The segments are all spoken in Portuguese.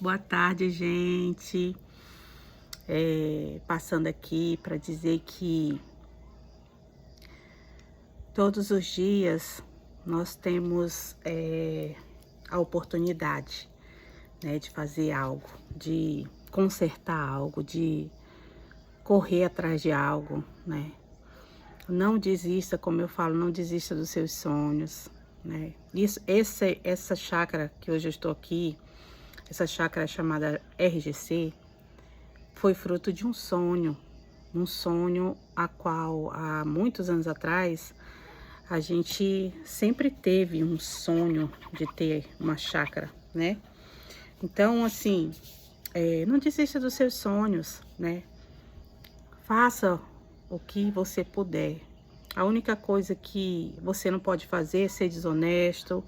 Boa tarde, gente. Passando aqui para dizer que todos os dias nós temos a oportunidade, né, de fazer algo, de consertar algo, de correr atrás de algo, né? Não desista, como eu falo, não desista dos seus sonhos, né? Essa chácara que hoje eu estou aqui, essa chácara chamada RGC, foi fruto de um sonho a qual há muitos anos atrás a gente sempre teve um sonho de ter uma chácara, né? Então, assim, não desista dos seus sonhos, né? Faça o que você puder. A única coisa que você não pode fazer é ser desonesto,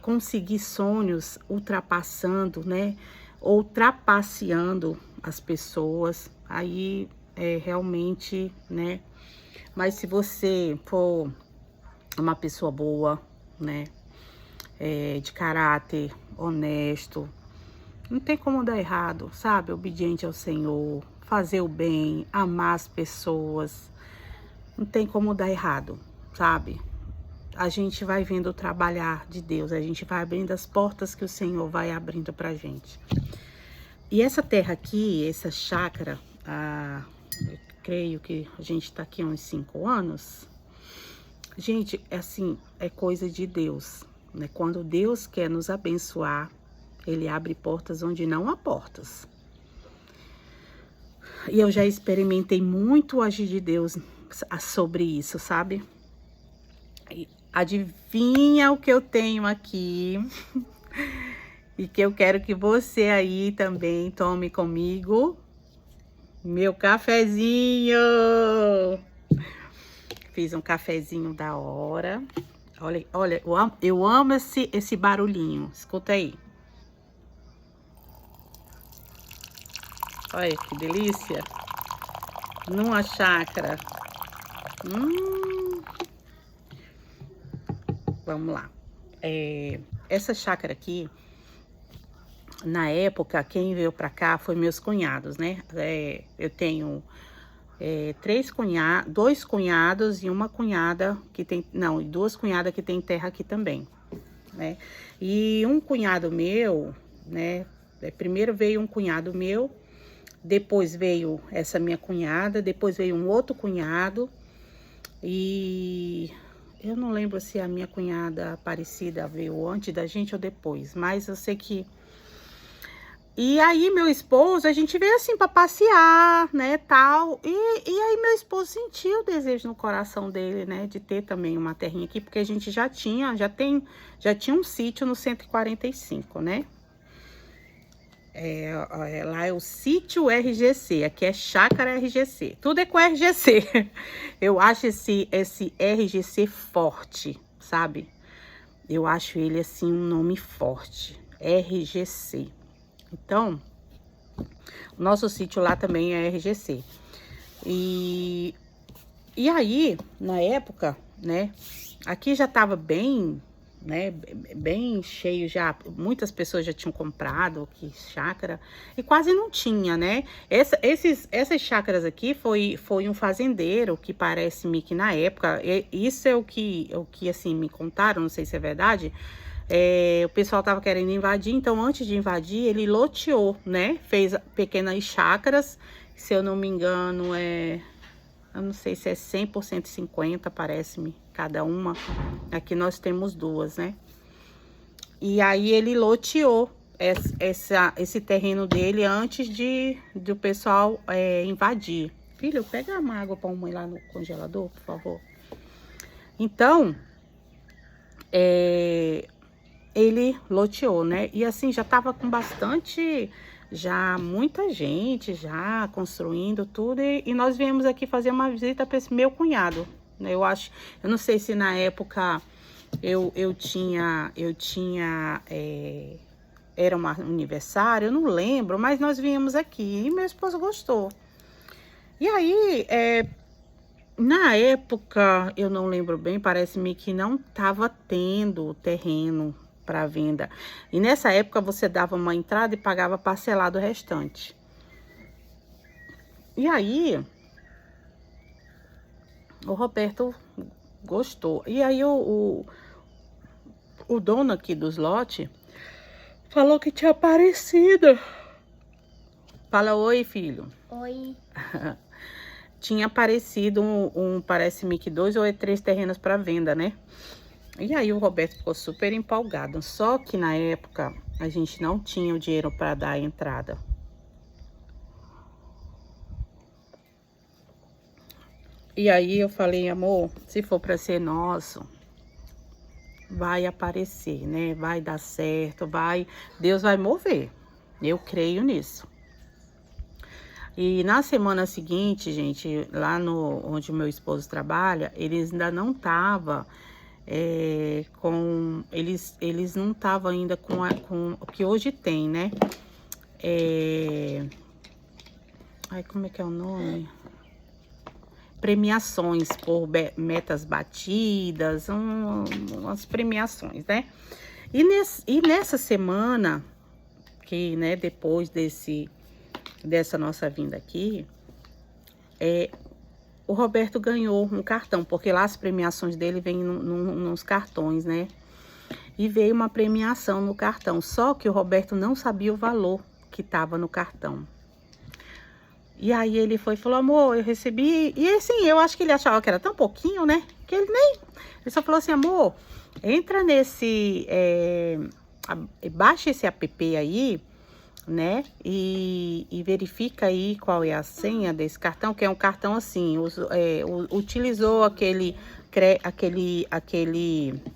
conseguir sonhos ultrapassando, né? Ou trapaceando as pessoas. Aí realmente, né? Mas se você for uma pessoa boa, né? De caráter, honesto, não tem como dar errado, sabe? Obediente ao Senhor, fazer o bem, amar as pessoas. Não tem como dar errado, sabe? A gente vai vendo o trabalhar de Deus, a gente vai abrindo as portas que o Senhor vai abrindo pra gente. E essa terra aqui, essa chácara, eu creio que a gente tá aqui há uns 5 anos. Gente, assim, é coisa de Deus, né? Quando Deus quer nos abençoar, Ele abre portas onde não há portas. E eu já experimentei muito o agir de Deus sobre isso, sabe? E adivinha o que eu tenho aqui? E que eu quero que você aí também tome comigo. Meu cafezinho! Fiz um cafezinho da hora. Olha, olha, eu amo esse barulhinho. Escuta aí. Olha que delícia. Numa chácara. Vamos lá. Essa chácara aqui, na época, quem veio pra cá foi meus cunhados, né? Eu tenho dois cunhados e uma cunhada que tem... Não, duas cunhadas que tem terra aqui também, né? E um cunhado meu, né? Primeiro veio um cunhado meu, depois veio essa minha cunhada, depois veio um outro cunhado e... Eu não lembro se a minha cunhada Aparecida veio antes da gente ou depois, mas eu sei que... E aí, meu esposo, a gente veio assim para passear, né, tal. E aí, meu esposo sentiu o desejo no coração dele, né, de ter também uma terrinha aqui, porque a gente já tinha um sítio no 145, né? Lá é o sítio RGC, aqui é chácara RGC. Tudo é com RGC. Eu acho esse RGC forte, sabe? Eu acho ele, assim, um nome forte. RGC. Então, o nosso sítio lá também é RGC. E aí, na época, né, aqui já tava bem, né, bem cheio já, muitas pessoas já tinham comprado aqui chácara e quase não tinha, né? Essas chácaras aqui foi um fazendeiro que parece-me que na época, isso é o que assim me contaram, não sei se é verdade. O pessoal tava querendo invadir, então antes de invadir, ele loteou, né? Fez pequenas chácaras, se eu não me engano, eu não sei se é 100% 50, parece-me, cada uma. Aqui nós temos duas, né? E aí ele loteou esse terreno dele antes de o pessoal invadir. Filho, pega uma água para mãe lá no congelador, por favor. Então, ele loteou, né? E assim, já tava com muita gente já construindo tudo. E nós viemos aqui fazer uma visita para esse meu cunhado, né? Eu não sei se na época eu tinha, era um aniversário, eu não lembro, mas nós viemos aqui e meu esposo gostou. E aí, na época, eu não lembro bem, parece-me que não tava tendo terreno para venda. E nessa época você dava uma entrada e pagava parcelado o restante. E aí, o Roberto gostou. E aí o dono aqui dos lotes falou que tinha aparecido. Fala oi, filho. Oi. Tinha aparecido parece-me que 2 ou 3 terrenos para venda, né? E aí o Roberto ficou super empolgado. Só que na época a gente não tinha o dinheiro para dar a entrada. E aí eu falei, amor, se for para ser nosso, vai aparecer, né? Vai dar certo, Deus vai mover. Eu creio nisso. E na semana seguinte, gente, lá onde o meu esposo trabalha, eles ainda não estavam eles não estavam ainda com o que hoje tem, né? Ai, como é que é o nome? Premiações por metas batidas, umas premiações, né? E nessa semana, que, né, depois dessa nossa vinda aqui, o Roberto ganhou um cartão, porque lá as premiações dele vêm nos cartões, né? E veio uma premiação no cartão, só que o Roberto não sabia o valor que estava no cartão. E aí ele falou, amor, eu recebi... E assim, eu acho que ele achava que era tão pouquinho, né? Que ele Ele só falou assim, amor, entra baixa esse app aí, né? E verifica aí qual é a senha desse cartão, que é um cartão assim, utilizou aquele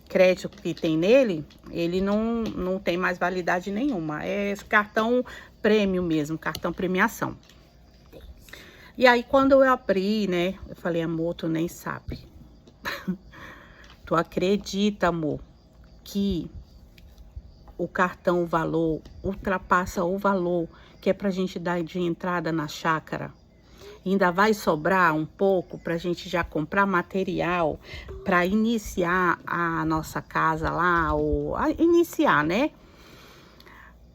crédito que tem nele, ele não tem mais validade nenhuma. É esse cartão prêmio mesmo, cartão premiação. E aí, quando eu abri, né, eu falei, amor, tu nem sabe. Tu acredita, amor, que o cartão, o valor, ultrapassa o valor que é pra gente dar de entrada na chácara. Ainda vai sobrar um pouco pra gente já comprar material para iniciar a nossa casa lá, iniciar, né?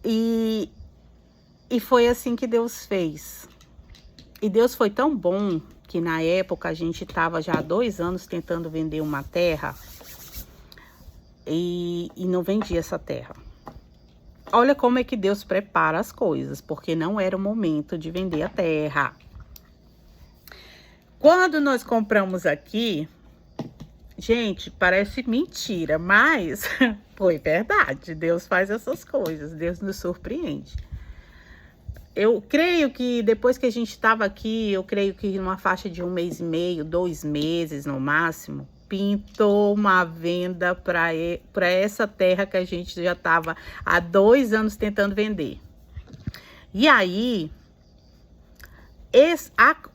E foi assim que Deus fez. E Deus foi tão bom que na época a gente estava já há 2 anos tentando vender uma terra e não vendia essa terra. Olha como é que Deus prepara as coisas, porque não era o momento de vender a terra. Quando nós compramos aqui, gente, parece mentira, mas foi verdade. Deus faz essas coisas, Deus nos surpreende. Eu creio que depois que a gente estava aqui, eu creio que numa faixa de 1 mês e meio, 2 meses no máximo, pintou uma venda para essa terra que a gente já estava há 2 anos tentando vender. E aí,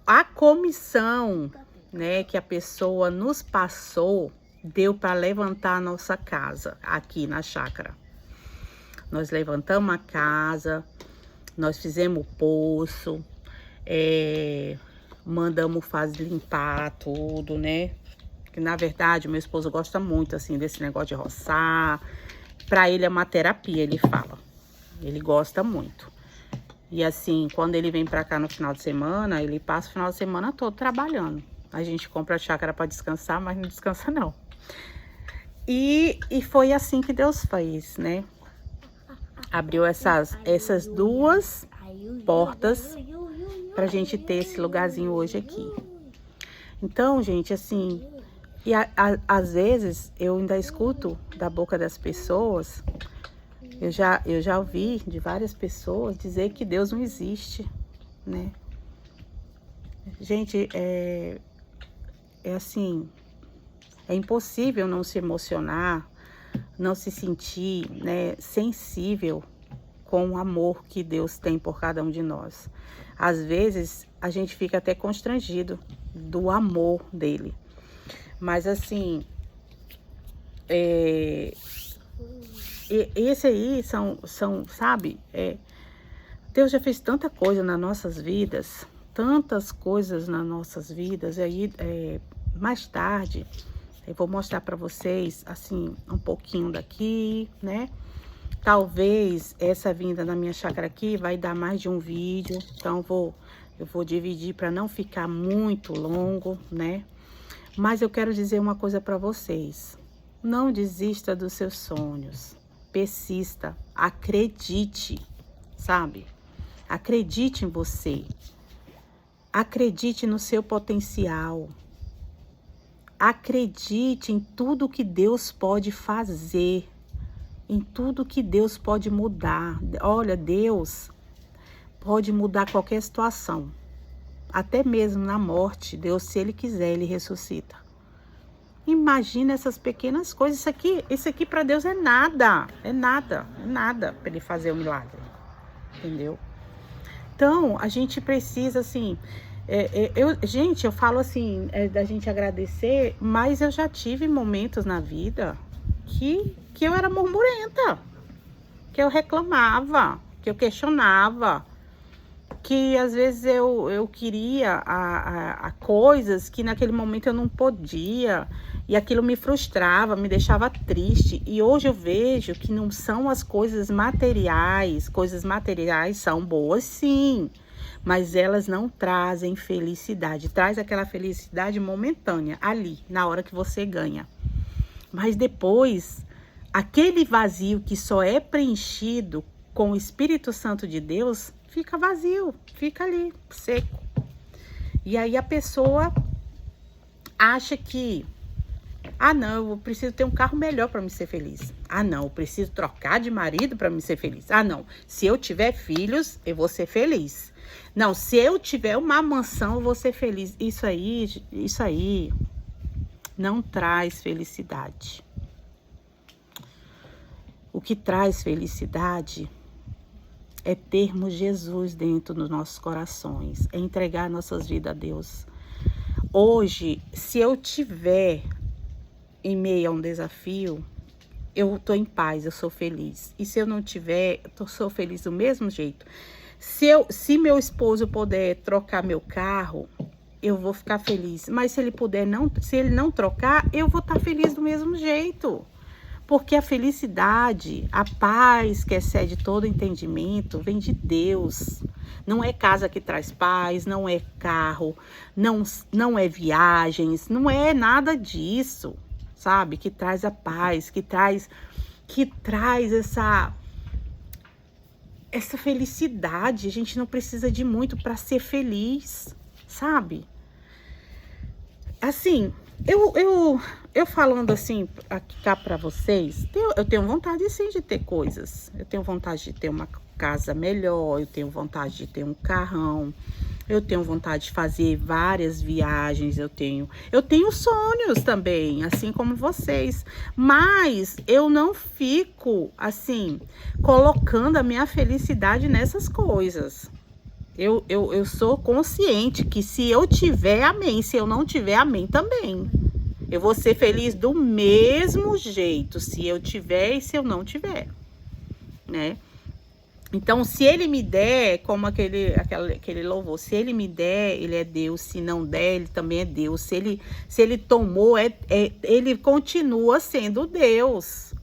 a comissão, né, que a pessoa nos passou, deu para levantar a nossa casa aqui na chácara. Nós levantamos a casa, nós fizemos o poço, mandamos limpar tudo, né? Que na verdade meu esposo gosta muito assim desse negócio de roçar. Para ele é uma terapia, ele fala. Ele gosta muito. E assim, quando ele vem para cá no final de semana, ele passa o final de semana todo trabalhando. A gente compra a chácara para descansar, mas não descansa não. E foi assim que Deus fez, né? Abriu essas 2 portas pra gente ter esse lugarzinho hoje aqui. Então, gente, assim, e às vezes eu ainda escuto da boca das pessoas, eu já ouvi de várias pessoas dizer que Deus não existe, né? Gente, é assim, é impossível não se emocionar, não se sentir, né, sensível com o amor que Deus tem por cada um de nós. Às vezes, a gente fica até constrangido do amor dele. Mas, assim, esse aí sabe, Deus já fez tanta coisa nas nossas vidas, tantas coisas nas nossas vidas, e aí, mais tarde, Eu vou mostrar para vocês, assim, um pouquinho daqui, né? Talvez essa vinda na minha chácara aqui vai dar mais de um vídeo, então eu vou dividir para não ficar muito longo, né? Mas eu quero dizer uma coisa para vocês. Não desista dos seus sonhos. Persista, acredite, sabe? Acredite em você. Acredite no seu potencial. Acredite em tudo que Deus pode fazer. Em tudo que Deus pode mudar. Olha, Deus pode mudar qualquer situação. Até mesmo na morte, Deus, se Ele quiser, Ele ressuscita. Imagina essas pequenas coisas. Isso aqui para Deus é nada. É nada para Ele fazer o milagre. Entendeu? Então, a gente precisa, assim... gente, eu falo assim, da gente agradecer, mas eu já tive momentos na vida que eu era murmurenta, que eu reclamava, que eu questionava, que às vezes eu queria a coisas que naquele momento eu não podia, e aquilo me frustrava, me deixava triste. E hoje eu vejo que não são as coisas materiais são boas sim, mas elas não trazem felicidade, traz aquela felicidade momentânea ali, na hora que você ganha. Mas depois, aquele vazio que só é preenchido com o Espírito Santo de Deus, fica vazio, fica ali, seco. E aí a pessoa acha que, não, eu preciso ter um carro melhor para me ser feliz. Não, eu preciso trocar de marido para me ser feliz. Não, se eu tiver filhos, eu vou ser feliz. Não, se eu tiver uma mansão, eu vou ser feliz. Isso aí não traz felicidade. O que traz felicidade é termos Jesus dentro dos nossos corações, é entregar nossas vidas a Deus. Hoje, se eu tiver em meio a um desafio, eu estou em paz, eu sou feliz. E se eu não tiver, eu sou feliz do mesmo jeito. Se meu esposo puder trocar meu carro, eu vou ficar feliz. Mas se ele não trocar, eu vou estar feliz do mesmo jeito. Porque a felicidade, a paz que excede todo entendimento, vem de Deus. Não é casa que traz paz, não é carro, não é viagens, não é nada disso, sabe? Que traz a paz, que traz essa felicidade. A gente não precisa de muito para ser feliz, sabe? Assim, eu falando assim aqui cá para vocês, eu tenho vontade sim de ter coisas. Eu tenho vontade de ter uma casa melhor, eu tenho vontade de ter um carrão, eu tenho vontade de fazer várias viagens, eu tenho sonhos também, assim como vocês. Mas eu não fico assim colocando a minha felicidade nessas coisas. Eu sou consciente que se eu tiver, amém. Se eu não tiver, amém também. Eu vou ser feliz do mesmo jeito, se eu tiver e se eu não tiver, né? Então, se ele me der, como aquele louvor, se ele me der, ele é Deus. Se não der, ele também é Deus. Se ele tomou, ele continua sendo Deus.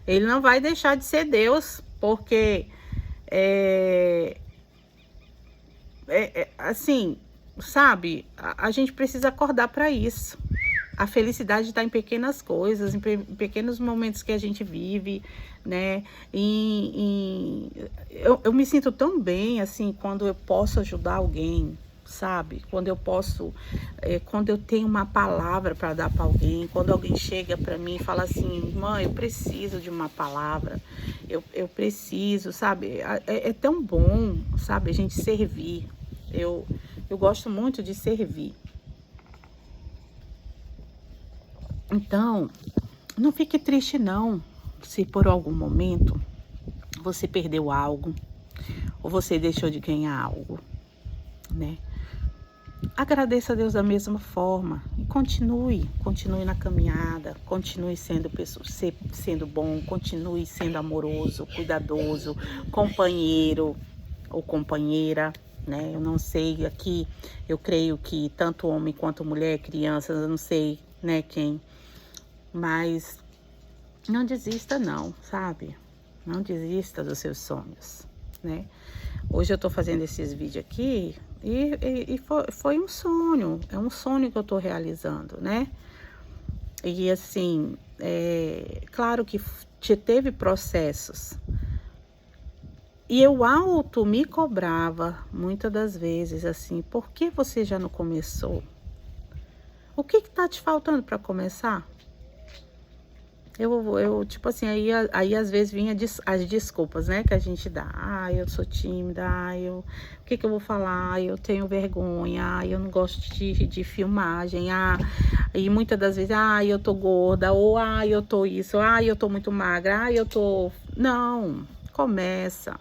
Ele não vai deixar de ser Deus, porque... assim, sabe, a gente precisa acordar para isso. A felicidade está em pequenas coisas, em pequenos momentos que a gente vive, né? Eu me sinto tão bem, assim, quando eu posso ajudar alguém, sabe? Quando eu tenho uma palavra para dar para alguém, quando alguém chega para mim e fala assim, mãe, eu preciso de uma palavra, eu preciso, sabe? É tão bom, sabe, a gente servir. Eu gosto muito de servir. Então, não fique triste não, se por algum momento você perdeu algo, ou você deixou de ganhar algo, né? Agradeça a Deus da mesma forma e continue na caminhada, continue sendo bom, continue sendo amoroso, cuidadoso, companheiro ou companheira, né? Eu não sei, aqui eu creio que tanto homem quanto mulher, crianças, eu não sei, né, quem, Mas não desista não, sabe? Não desista dos seus sonhos, né? Hoje eu tô fazendo esses vídeos aqui e foi um sonho, é um sonho que eu tô realizando, né? E assim, claro que teve processos. E eu me cobrava muitas das vezes assim, por que você já não começou? O que que tá te faltando para começar? Tipo assim, aí às vezes vinha as desculpas, né, que a gente dá. Ah, eu sou tímida, o que que eu vou falar? Eu tenho vergonha, eu não gosto de filmagem, e muitas das vezes, eu tô gorda, ou eu tô isso, eu tô muito magra, eu tô... Não, começa.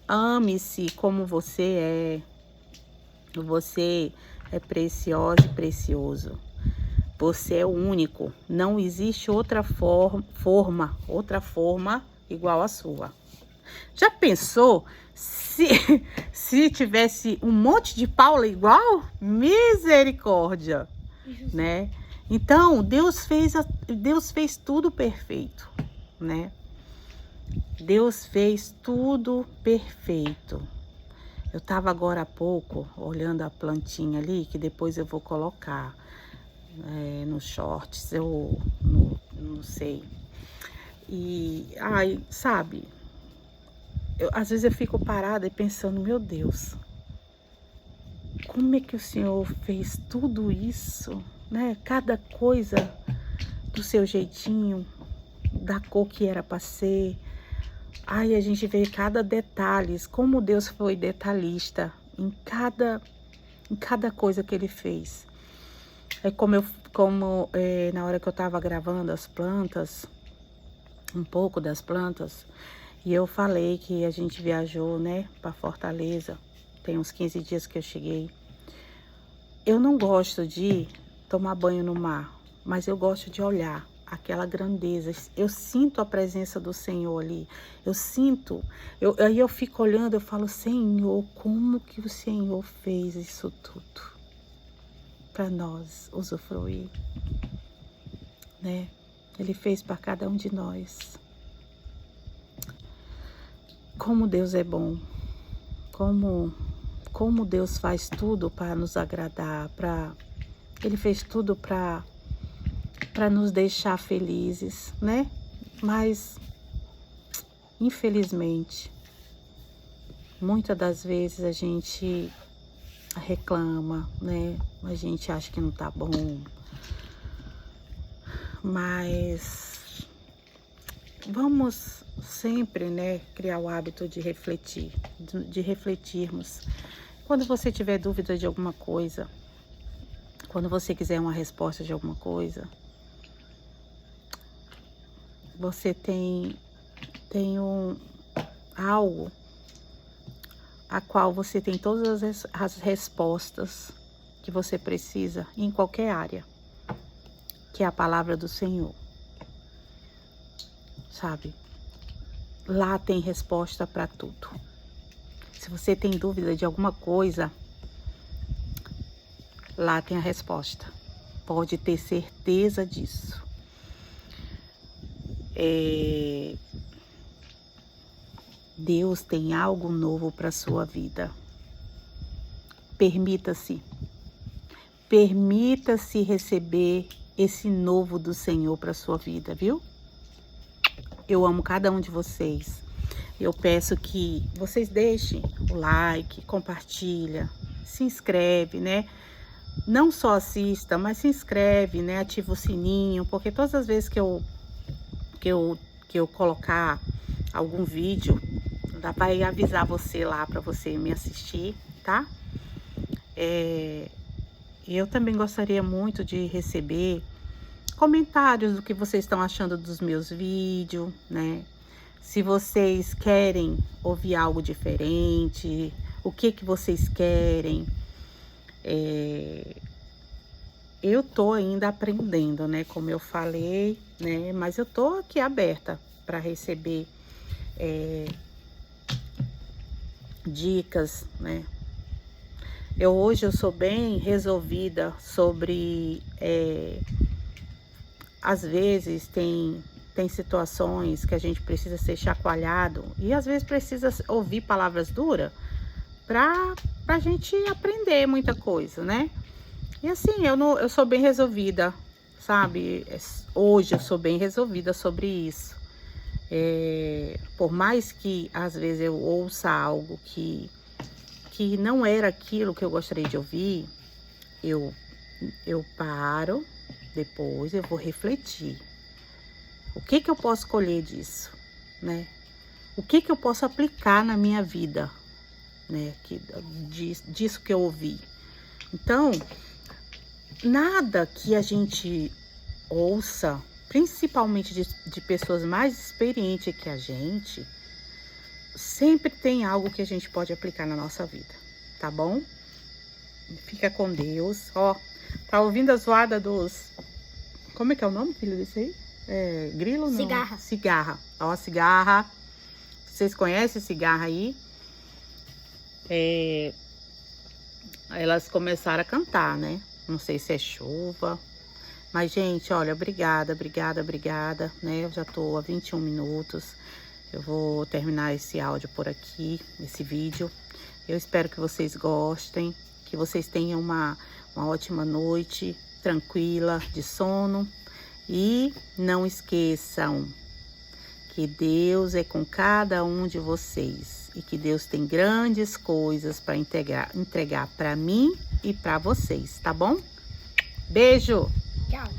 Ame-se como você é. Você é preciosa e precioso. Você é o único. Não existe outra forma igual à sua. Já pensou se tivesse um monte de Paula igual? Misericórdia, né? Então, Deus fez tudo perfeito, né? Deus fez tudo perfeito. Eu estava agora há pouco olhando a plantinha ali, que depois eu vou colocar no shorts, não sei. E, sabe, às vezes eu fico parada e pensando, meu Deus, como é que o Senhor fez tudo isso, né? Cada coisa do seu jeitinho, da cor que era para ser. A gente vê cada detalhe, como Deus foi detalhista em cada coisa que Ele fez. É na hora que eu estava gravando as plantas, um pouco das plantas, e eu falei que a gente viajou, né, para Fortaleza. Tem uns 15 dias que eu cheguei. Eu não gosto de tomar banho no mar, mas eu gosto de olhar aquela grandeza. Eu sinto a presença do Senhor ali. Eu sinto. Aí eu fico olhando, eu falo, Senhor, como que o Senhor fez isso tudo para nós usufruir, né? Ele fez para cada um de nós. Como Deus é bom. Como Deus faz tudo para nos agradar, Ele fez tudo para nos deixar felizes, né? Mas, infelizmente, muitas das vezes a gente reclama, né? A gente acha que não tá bom. Mas vamos sempre, né, criar o hábito de refletir, de refletirmos. Quando você tiver dúvida de alguma coisa, quando você quiser uma resposta de alguma coisa, você tem algo a qual você tem todas as respostas que você precisa em qualquer área, que é a palavra do Senhor, sabe? Lá tem resposta para tudo. Se você tem dúvida de alguma coisa, lá tem a resposta. Pode ter certeza disso. Deus tem algo novo para sua vida. Permita-se receber esse novo do Senhor para sua vida, viu? Eu amo cada um de vocês. Eu peço que vocês deixem o like, compartilha, se inscreve, né? Não só assista, mas se inscreve, né? Ativa o sininho, porque todas as vezes que eu colocar algum vídeo, vai avisar você lá para você me assistir, tá? Eu também gostaria muito de receber comentários do que vocês estão achando dos meus vídeos, né? Se vocês querem ouvir algo diferente, o que vocês querem. Eu tô ainda aprendendo, né? Como eu falei, né? Mas eu tô aqui aberta para receber dicas, né? Hoje eu sou bem resolvida sobre às vezes tem situações que a gente precisa ser chacoalhado e às vezes precisa ouvir palavras duras pra gente aprender muita coisa, né? E assim, eu sou bem resolvida, sabe? Hoje eu sou bem resolvida sobre isso. Por mais que às vezes eu ouça algo que não era aquilo que eu gostaria de ouvir, eu paro, depois eu vou refletir. O que eu posso colher disso, né? O que eu posso aplicar na minha vida, né? Disso que eu ouvi. Então, nada que a gente ouça, principalmente de pessoas mais experientes que a gente, sempre tem algo que a gente pode aplicar na nossa vida, tá bom? Fica com Deus. Ó, tá ouvindo a zoada dos... Como é que é o nome, filho, desse aí? Grilo? Não. Cigarra. Cigarra. Ó, cigarra. Vocês conhecem cigarra aí? Elas começaram a cantar, né? Não sei se é chuva. Mas, gente, olha, obrigada, né? Eu já tô há 21 minutos. Eu vou terminar esse áudio por aqui, esse vídeo. Eu espero que vocês gostem, que vocês tenham uma ótima noite, tranquila, de sono. E não esqueçam que Deus é com cada um de vocês e que Deus tem grandes coisas para entregar para mim e para vocês, tá bom? Beijo! Tchau!